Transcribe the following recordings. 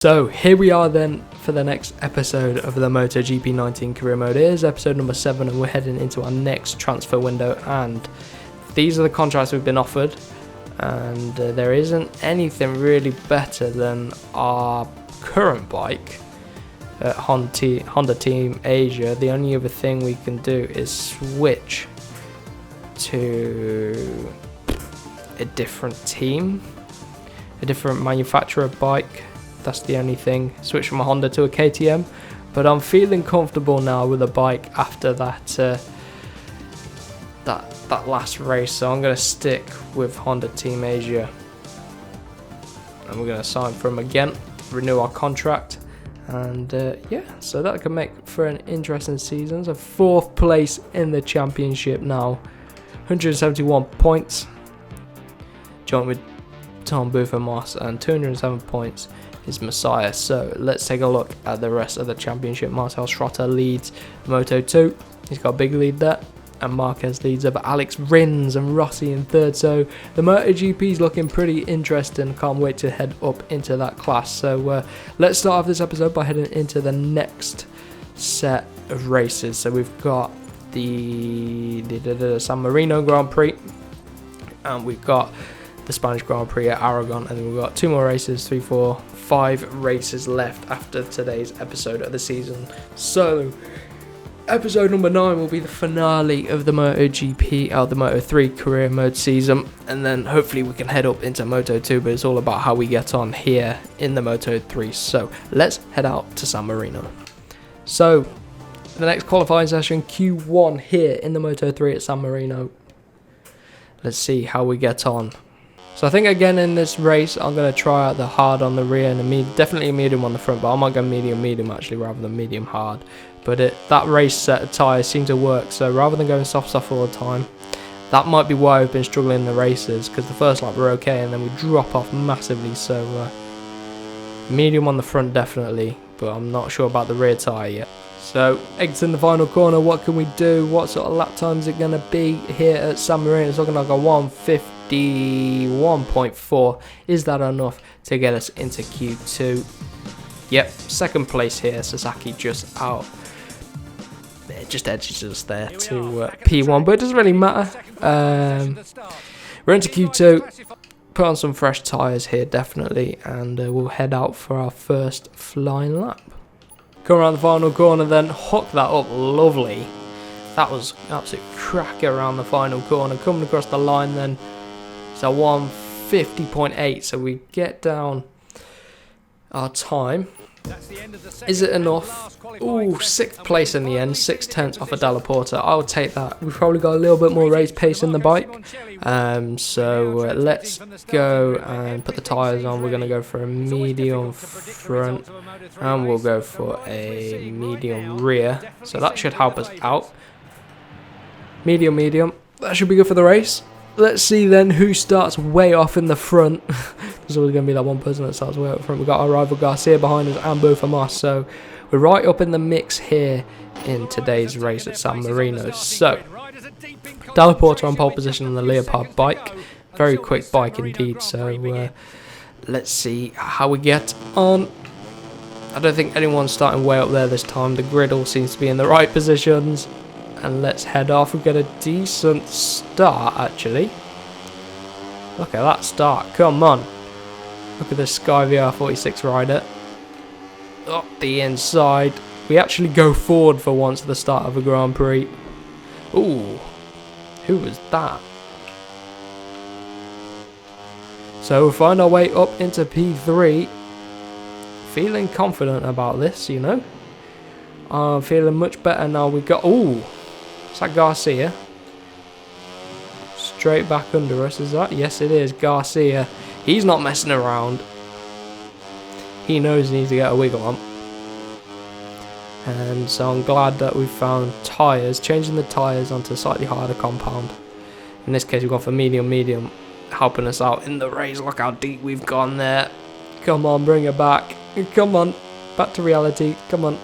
So here we are then for the next episode of the MotoGP 19 career mode. It is episode number 7 and we're heading into our next transfer window, and these are the contracts we've been offered, and there isn't anything really better than our current bike at Honda Team Asia. The only other thing we can do is switch to a different team, a different manufacturer bike. That's the only thing. Switch from a Honda to a KTM, but I'm feeling comfortable now with a bike after that that last race, so I'm going to stick with Honda Team Asia, and we're going to sign for them again, renew our contract, and yeah, so that could make for an interesting season. So 4th place in the championship now, 171 points, joint with Tom Boofer-Moss, and 207 points is Messiah. So let's take a look at the rest of the championship. Marcel Schrotter leads Moto 2, he's got a big lead there, and Marquez leads over Alex Rins and Rossi in 3rd. So the MotoGP is looking pretty interesting. Can't wait to head up into that class. So let's start off this episode by heading into the next set of races. So we've got the San Marino Grand Prix, and we've got the Spanish Grand Prix at Aragon, and then we've got 2 more races, 3, 4, 5 races left after today's episode of the season. So episode number 9 will be the finale of the MotoGP, the Moto 3 career mode season, and then hopefully we can head up into Moto 2, but it's all about how we get on here in the Moto 3. So let's head out to San Marino. So the next qualifying session, Q1 here in the Moto 3 at San Marino. Let's see how we get on. So I think again in this race I'm going to try out the hard on the rear and definitely a medium on the front, but I might go medium actually rather than medium hard. But that race set of tyres seemed to work, so rather than going soft all the time, that might be why I've been struggling in the races, because the first lap were okay and then we drop off massively. So medium on the front definitely, but I'm not sure about the rear tyre yet. So exiting the final corner, what can we do? What sort of lap time is it going to be here at San Marino? It's looking like a 151.4. Is that enough to get us into Q2? Yep, 2nd place here. Sasaki just out. It just edges us there to P1, but it doesn't really matter. We're into Q2. Put on some fresh tyres here definitely, and we'll head out for our first flying lap. Come around the final corner then, hook that up, lovely. That was absolute cracker around the final corner. Coming across the line then, it's a 150.8, so we get down our time. Is it enough? Ooh, 6th place in the end, 6/10 off of Dalla Porta. I'll take that. We've probably got a little bit more race pace in the bike. So let's go and put the tyres on. We're going to go for a medium front, and we'll go for a medium rear. So that should help us out. Medium. That should be good for the race. Let's see then who starts way off in the front. There's always going to be that one person that starts way up front. We've got our rival Garcia behind us and Boofer-Moss. So we're right up in the mix here in today's race at San Marino. So Dalla Porta on pole position on the Leopard bike. Very quick bike indeed. So let's see how we get on. I don't think anyone's starting way up there this time. The grid all seems to be in the right positions. And let's head off. We get a decent start actually. Look at that start, come on. Look at this Sky VR46 rider. Up the inside. We actually go forward for once at the start of a Grand Prix. Ooh, who was that? So we'll find our way up into P3. Feeling confident about this, you know. I'm feeling much better now. We got, ooh. Is that Garcia? Straight back under us, is that? Yes, it is. Garcia. He's not messing around. He knows he needs to get a wiggle on. And so I'm glad that we found tyres. Changing the tyres onto a slightly harder compound. In this case, we've gone for medium. Helping us out in the race. Look how deep we've gone there. Come on, bring it back. Come on. Back to reality. Come on.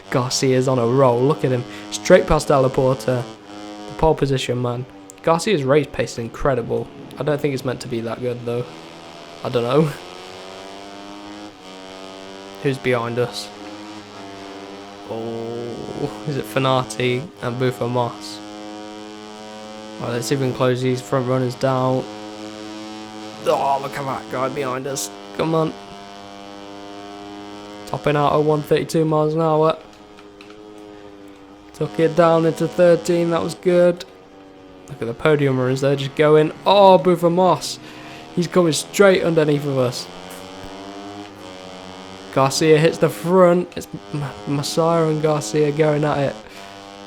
Garcia's on a roll. Look at him. Straight past Dalla Porta. The pole position, man. Garcia's race pace is incredible. I don't think it's meant to be that good, though. I don't know. Who's behind us? Oh, is it Fanati and Buffa Moss? Right, let's see if we can close these front runners down. Oh, look at that guy behind us. Come on. Topping out at 132 miles an hour. Took it down into 13, that was good. Look at the podium runners, they're just going. Oh, Buffa Moss. He's coming straight underneath of us. Garcia hits the front. It's Messiah and Garcia going at it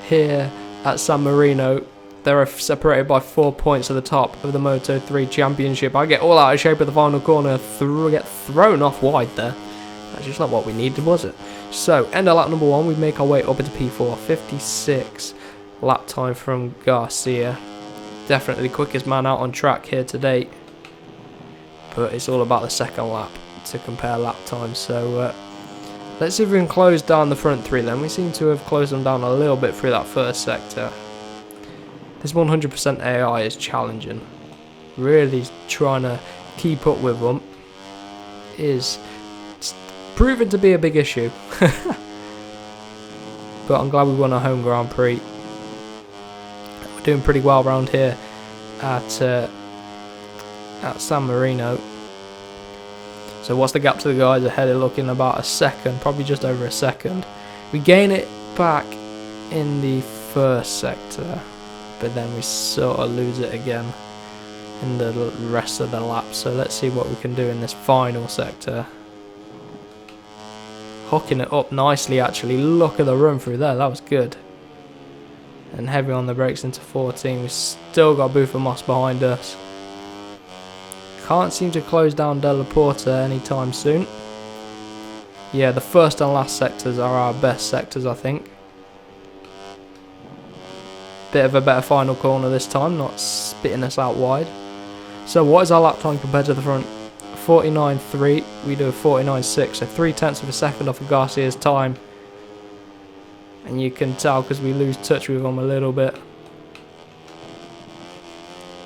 here at San Marino. They're separated by 4 points at the top of the Moto 3 Championship. I get all out of shape at the final corner, get thrown off wide there. That's just not what we needed, was it? So, end of lap number 1, we make our way up into P4. 56 lap time from Garcia. Definitely the quickest man out on track here to date. But it's all about the second lap to compare lap time. So, let's see if we can close down the front 3 then. We seem to have closed them down a little bit through that first sector. This 100% AI is challenging. Really trying to keep up with them is proven to be a big issue. But I'm glad we won our home Grand Prix. We're doing pretty well around here at San Marino. So what's the gap to the guys ahead? They're looking about a second, probably just over a second. We gain it back in the first sector, but then we sort of lose it again in the rest of the lap. So let's see what we can do in this final sector. Hooking it up nicely actually. Look at the run through there, that was good. And heavy on the brakes into 14. We've still got Buffa Moss behind us. Can't seem to close down Della Porta anytime soon. Yeah, the first and last sectors are our best sectors, I think. Bit of a better final corner this time, not spitting us out wide. So what is our lap time compared to the front? 49.3, we do a 49.6, so 0.3 of a second off of Garcia's time. And you can tell because we lose touch with him a little bit.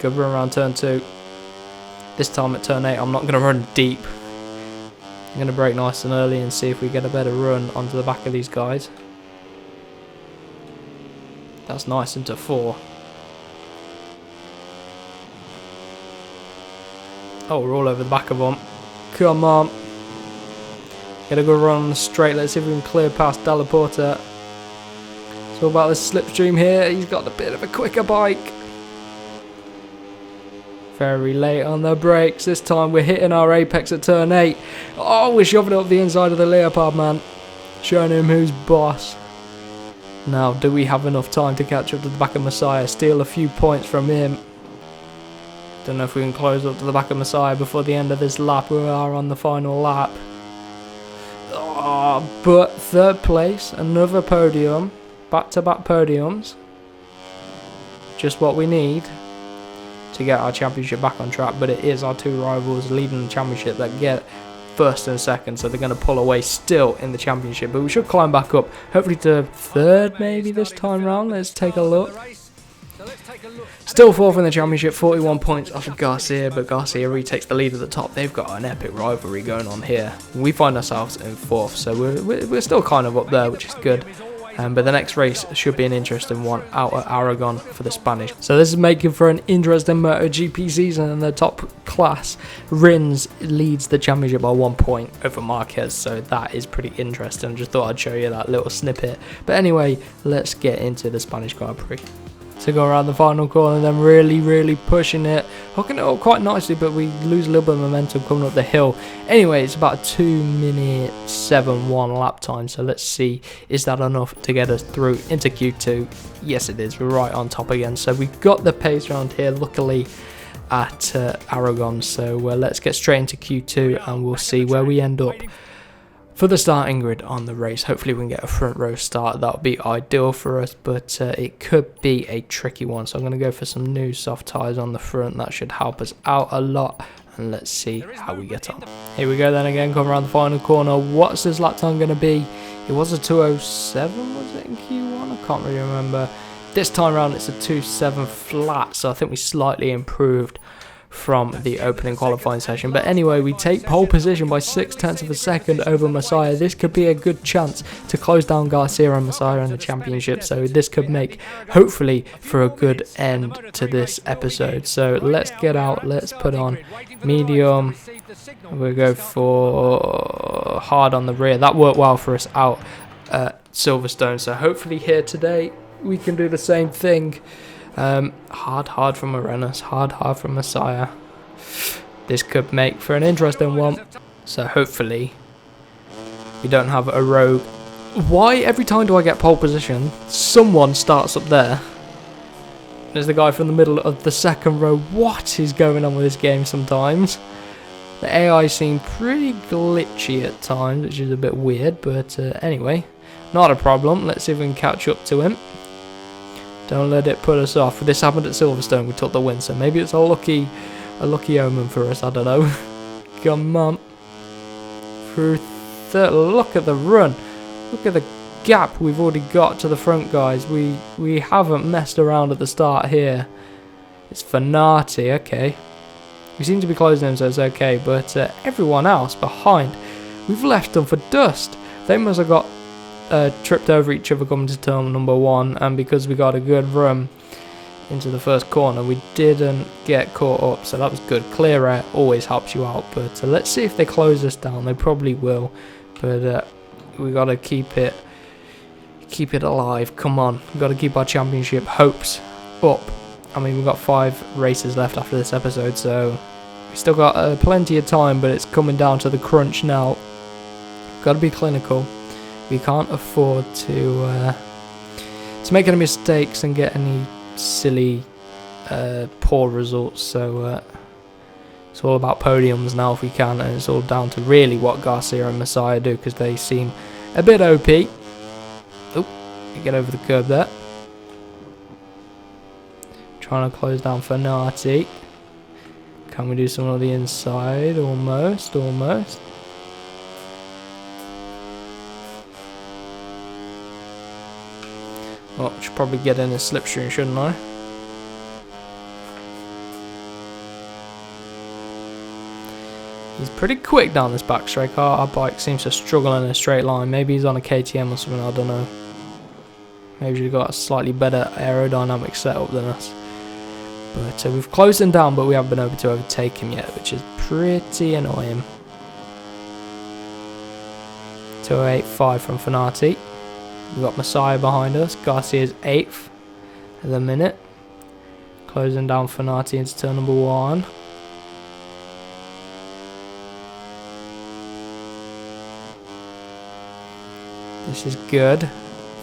Good run around turn 2. This time at turn 8, I'm not going to run deep. I'm going to brake nice and early and see if we get a better run onto the back of these guys. That's nice into 4. Oh, we're all over the back of them. Come on. Get a good run on the straight. Let's see if we can clear past Della Porta. It's all about the slipstream here. He's got a bit of a quicker bike. Very late on the brakes. This time we're hitting our apex at turn 8. Oh, we're shoving it up the inside of the Leopard, man. Showing him who's boss. Now, do we have enough time to catch up to the back of Messiah? Steal a few points from him. Don't know if we can close up to the back of Messiah before the end of this lap. We are on the final lap. Oh, but third place, another podium. Back-to-back podiums. Just what we need to get our championship back on track. But it is our 2 rivals leading the championship that get first and second. So they're going to pull away still in the championship. But we should climb back up. Hopefully to third maybe this time round. Let's take a look. Still 4th in the championship, 41 points off of Garcia, but Garcia retakes the lead at the top. They've got an epic rivalry going on here. We find ourselves in 4th, so we're still kind of up there, which is good. But the next race should be an interesting one out at Aragon for the Spanish. So this is making for an interesting MotoGP season, and the top class Rins leads the championship by 1 point over Marquez, so that is pretty interesting. Just thought I'd show you that little snippet. But anyway, let's get into the Spanish Grand Prix. To go around the final corner and then really pushing it, hooking it up quite nicely, but we lose a little bit of momentum coming up the hill. Anyway, it's about a 2:07 lap time, so let's see, is that enough to get us through into Q2? Yes it is, we're right on top again. So we've got the pace around here luckily at Aragon, so let's get straight into Q2 and we'll see where we end up for the starting grid on the race. Hopefully we can get a front row start. That would be ideal for us, but it could be a tricky one. So I'm going to go for some new soft tyres on the front. That should help us out a lot. And let's see how we get on. Here we go then again, coming around the final corner. What's this lap time going to be? It was a 2:07, was it in Q1? I can't really remember. This time around it's a 2:07 flat, so I think we slightly improved from the opening qualifying session. But anyway, we take pole position by 0.6 of a second over Messiah. This could be a good chance to close down Garcia and Messiah in the championship, so this could make, hopefully, for a good end to this episode. So let's get out, let's put on medium, we'll go for hard on the rear. That worked well for us out at Silverstone, so hopefully here today we can do the same thing. Hard from Arenas, hard from Messiah. This could make for an interesting one. So hopefully we don't have a rogue. Why every time do I get pole position, someone starts up there? There's the guy from the middle of the second row. What is going on with this game sometimes? The AI seem pretty glitchy at times, which is a bit weird, but anyway, not a problem. Let's see if we can catch up to him. Don't let it put us off. This happened at Silverstone, we took the win, so maybe it's a lucky omen for us, I don't know. Come on. Through look at the run. Look at the gap we've already got to the front, guys. We haven't messed around at the start here. It's Fanati, okay. We seem to be closing him, so it's okay, but everyone else behind, we've left them for dust. They must have got tripped over each other coming to turn number 1, and because we got a good run into the first corner, we didn't get caught up, so that was good. Clear air always helps you out, but let's see if they close us down. They probably will, but we got to keep it alive. Come on, we've got to keep our championship hopes up. I mean, we've got 5 races left after this episode, so we still got plenty of time, but it's coming down to the crunch now. Got to be clinical. We can't afford to make any mistakes and get any silly poor results, so it's all about podiums now if we can, and it's all down to really what Garcia and Messiah do, because they seem a bit OP. Oh, you get over the curb there. Trying to close down Fanati. Can we do some on the inside? Almost. Oh, I should probably get in a slipstream, shouldn't I? He's pretty quick down this back straight. Our bike seems to struggle in a straight line. Maybe he's on a KTM or something, I don't know. Maybe he's got a slightly better aerodynamic setup than us. But we've closed him down, but we haven't been able to overtake him yet, which is pretty annoying. 208.5 from Fanati. We've got Messiah behind us. Garcia's 8th at the minute. Closing down Fanati into turn number 1. This is good.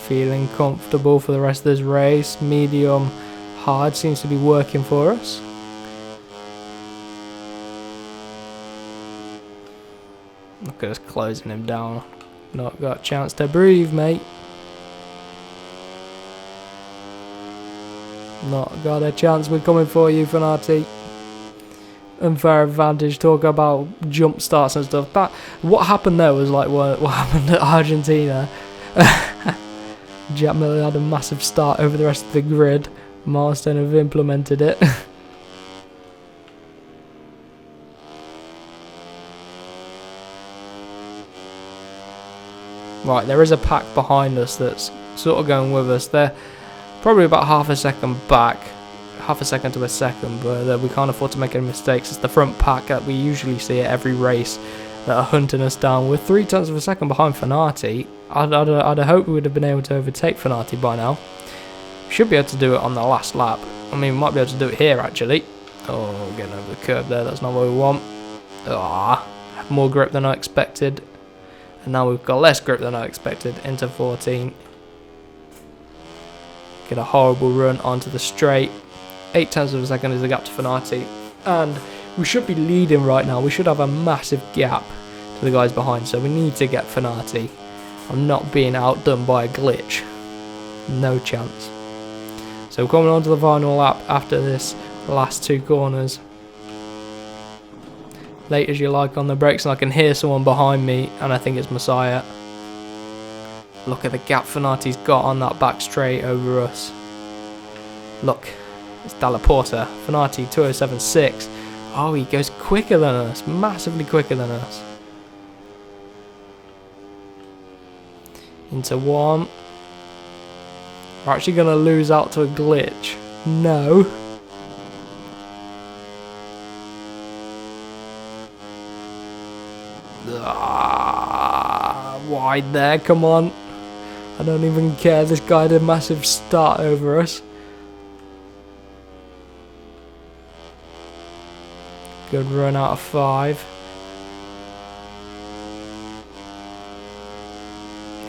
Feeling comfortable for the rest of this race. Medium, hard seems to be working for us. Look at us closing him down. Not got a chance to breathe, mate. Not got a chance. We're coming for you, Fanati. Unfair advantage. Talk about jump starts and stuff. But what happened there was like what happened at Argentina. Jack Miller had a massive start over the rest of the grid. Milestone have implemented it. Right, there is a pack behind us that's sort of going with us. They're probably about half a second back, half a second to a second, but we can't afford to make any mistakes. It's the front pack that we usually see at every race that are hunting us down. We're 0.3 of a second behind Fanati. I'd hope we would have been able to overtake Fanati by now. Should be able to do it on the last lap. I mean, we might be able to do it here actually. Oh, getting over the curb there. That's not what we want. Ah, more grip than I expected. And now we've got less grip than I expected into 14. Get a horrible run onto the straight. 0.8 of a second is the gap to Fanati. And we should be leading right now. We should have a massive gap to the guys behind. So we need to get Fanati. I'm not being outdone by a glitch. No chance. So coming on to the final lap after this last 2 corners. Late as you like on the brakes, and I can hear someone behind me, and I think it's Messiah. Look at the gap Fanati's got on that back straight over us. Look, it's Dalla Porta. Fanati 207.6. Oh, he goes quicker than us. Massively quicker than us. Into one. We're actually going to lose out to a glitch. No. Wide there, come on. I don't even care. This guy had a massive start over us. Good run out of 5.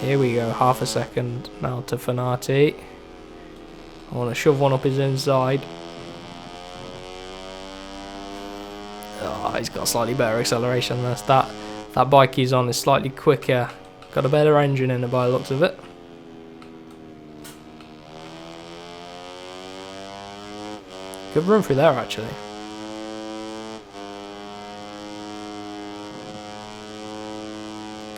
Here we go, half a second now to Fanati. I want to shove one up his inside. Oh, he's got slightly better acceleration than us. That bike he's on is slightly quicker. Got a better engine in it by the looks of it. Good run through there actually.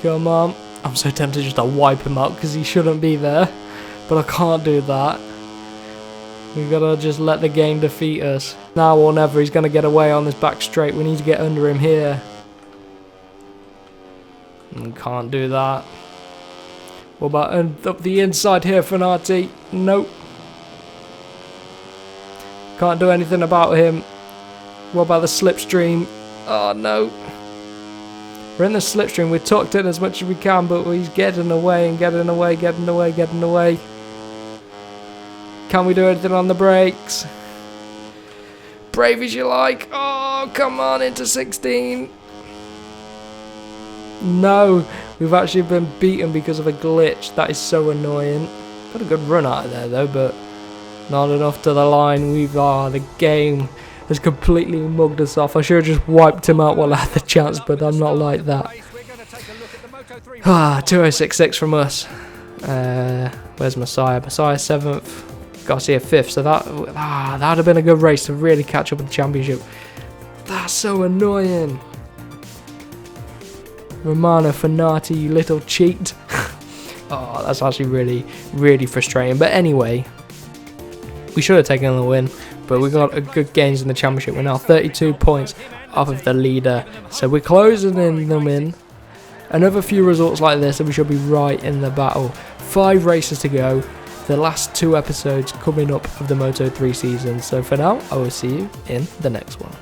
Come on. I'm so tempted just to wipe him out because he shouldn't be there. But I can't do that. We've got to just let the game defeat us. Now or never, he's going to get away on this back straight. We need to get under him here. And can't do that. What about up the inside here, Fanati? Nope. Can't do anything about him. What about the slipstream? Oh no. We're in the slipstream. We're tucked in as much as we can, but he's getting away and getting away, getting away, getting away. Can we do anything on the brakes? Brave as you like. Oh, come on, into 16. No, we've actually been beaten because of a glitch. That is so annoying. Got a good run out of there though, but not enough to the line. The game has completely mugged us off. I should have just wiped him out while I had the chance, but I'm not like that. 2066 from us. Where's Messiah? Messiah 7th. Garcia 5th. So that would have been a good race to really catch up with the championship. That's so annoying. Romano Fanati, you little cheat. Oh, that's actually really, really frustrating. But anyway, we should have taken the win, but we got a good gains in the championship. We're now 32 points off of the leader, so we're closing them in. Another few results like this and we should be right in the battle. 5 races to go, the last 2 episodes coming up of the Moto3 season. So for now, I will see you in the next one.